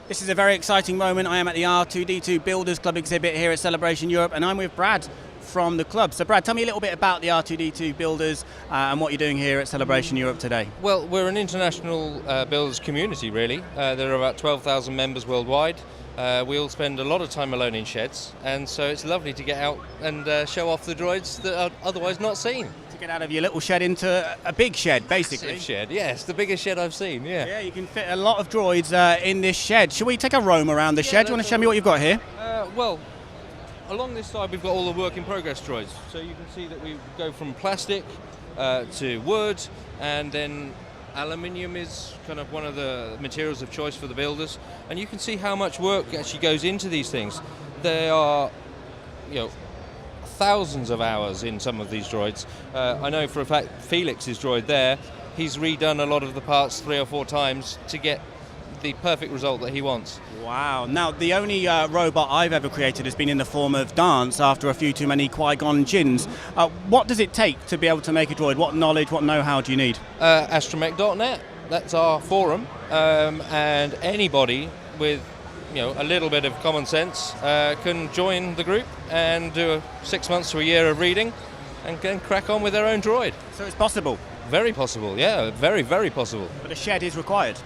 This is a very exciting moment. I am at the R2D2 Builders Club exhibit here at Celebration Europe, and I'm with Brad from the club. So Brad, tell me a little bit about the R2D2 Builders and what you're doing here at Celebration Europe today. Well, we're an international builders community, really. There are about 12,000 members worldwide. We all spend a lot of time alone in sheds, and so it's lovely to get out and show off the droids that are otherwise not seen. To get out of your little shed into a big shed, basically. Massive shed, yes, the biggest shed I've seen, yeah. Yeah, you can fit a lot of droids in this shed. Shall we take a roam around the shed? Do you want to show me what you've got here? Well, along this side we've got all the work in progress droids. So you can see that we go from plastic to wood, and then aluminium is kind of one of the materials of choice for the builders. And you can see how much work actually goes into these things. There are, thousands of hours in some of these droids. I know for a fact Felix's droid there, he's redone a lot of the parts 3 or 4 times to get the perfect result that he wants. Wow. Now, the only robot I've ever created has been in the form of dance after a few too many Qui-Gon Jinns. What does it take to be able to make a droid? What knowledge, what know-how do you need? Astromech.net, that's our forum, and anybody with a little bit of common sense can join the group and do 6 months to a year of reading and can crack on with their own droid. So it's possible? Very possible, yeah, very, very possible. But a shed is required?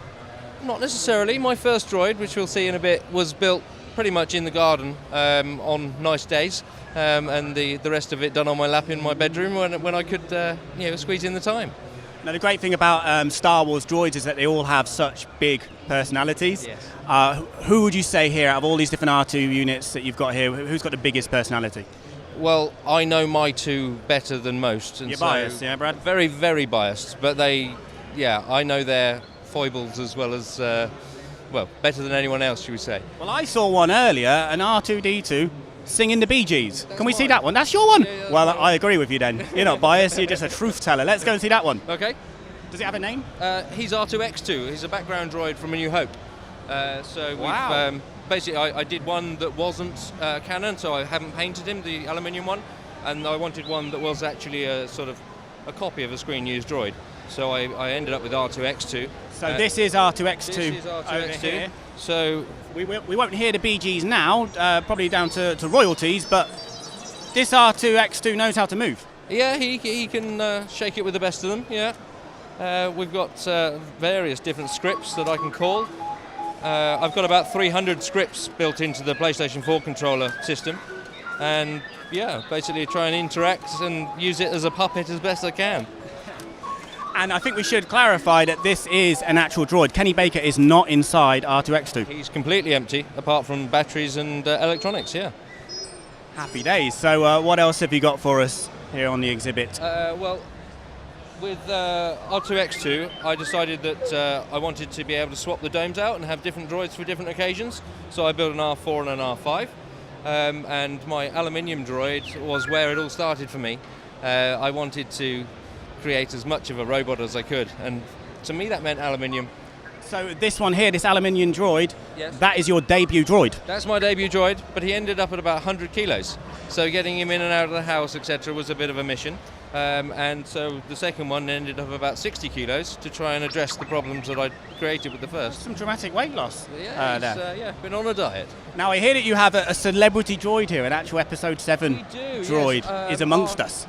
Not necessarily. My first droid, which we'll see in a bit, was built pretty much in the garden on nice days, and the rest of it done on my lap in my bedroom when I could squeeze in the time. Now, the great thing about Star Wars droids is that they all have such big personalities. Yes. Who would you say here, out of all these different R2 units that you've got here, who's got the biggest personality? Well, I know my two better than most. And You're biased, yeah, Brad? Very, very biased. But I know their foibles as well as, better than anyone else, should we say. Well, I saw one earlier, an R2D2, singing the Bee Gees. Can we see that one? That's your one? Yeah, well, mine. I agree with you then. You're not biased, you're just a truth teller. Let's go and see that one. Okay. Does it have a name? He's R2X2. He's a background droid from A New Hope. Wow. We've basically I did one that wasn't canon, so I haven't painted him, the aluminium one, and I wanted one that was actually a sort of a copy of a screen-used droid. So I ended up with R2X2. So this is R2X2. This is R2X2. Over here. So we won't hear the Bee Gees now, probably down to royalties, but this R2X2 knows how to move. yeah, he can shake it with the best of them. Yeah. We've got various different scripts that I can call. I've got about 300 scripts built into the PlayStation 4 controller system, and basically try and interact and use it as a puppet as best I can. And I think we should clarify that this is an actual droid. Kenny Baker is not inside R2X2. He's completely empty, apart from batteries and electronics, yeah. Happy days. So what else have you got for us here on the exhibit? With R2X2, I decided that I wanted to be able to swap the domes out and have different droids for different occasions. So I built an R4 and an R5. And my aluminium droid was where it all started for me. I wanted to create as much of a robot as I could, and to me that meant aluminium. So this one here, this aluminium droid, Yes. that is your debut droid? That's my debut droid, but he ended up at about 100 kilos. So getting him in and out of the house, etc. was a bit of a mission. And so the second one ended up about 60 kilos to try and address the problems that I created with the first. Some dramatic weight loss Yeah, been on a diet. Now I hear that you have a celebrity droid here, an actual Episode 7 We do, droid yes. is amongst us.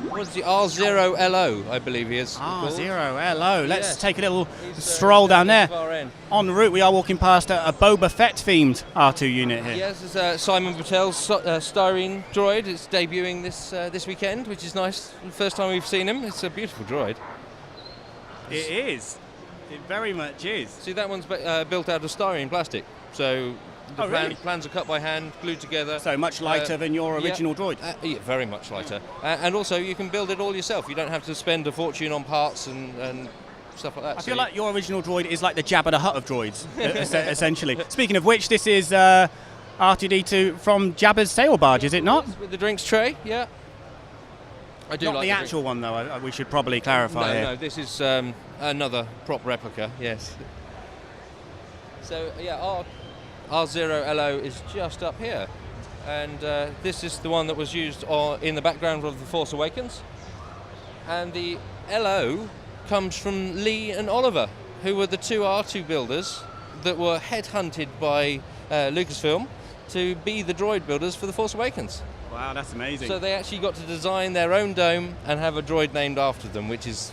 What's the R0LO, I believe he is. called. R0, hello. Let's Yes. take a little He's, stroll down there. Far end. En route, we are walking past a Boba Fett themed R2 unit here. Yes, it's Simon Patel's styrene droid. It's debuting this weekend, which is nice. The first time we've seen him. It's a beautiful droid. It is. It very much is. See, that one's built out of styrene plastic. So the really? plans are cut by hand, glued together. So much lighter than your original droid. Yeah, very much lighter. And also, you can build it all yourself. You don't have to spend a fortune on parts and stuff like that. I feel like your original droid is like the Jabba the Hutt of droids, essentially. Speaking of which, this is R2D2 from Jabba's sail barge, is it not? With the drinks tray, yeah. I do Not like the actual one, though. We should probably clarify here. No, this is another prop replica, yes. So, yeah, R0LO is just up here. And this is the one that was used in the background of The Force Awakens. And the LO comes from Lee and Oliver, who were the two R2 builders that were headhunted by Lucasfilm to be the droid builders for The Force Awakens. Wow, that's amazing. So they actually got to design their own dome and have a droid named after them, which is,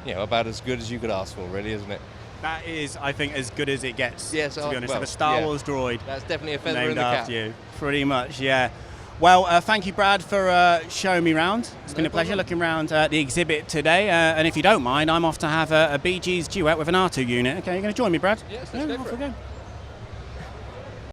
about as good as you could ask for, really, isn't it? That is, I think, as good as it gets, yes, to be honest. Well, a Star yeah. Wars droid. That's definitely a feather in named the cap. after you. Pretty much, yeah. Well, thank you, Brad, for showing me around. It's been a pleasure looking around the exhibit today. And if you don't mind, I'm off to have a BG's duet with an R2 unit. Okay, you're going to join me, Brad? Yes, let's go off for we it. go.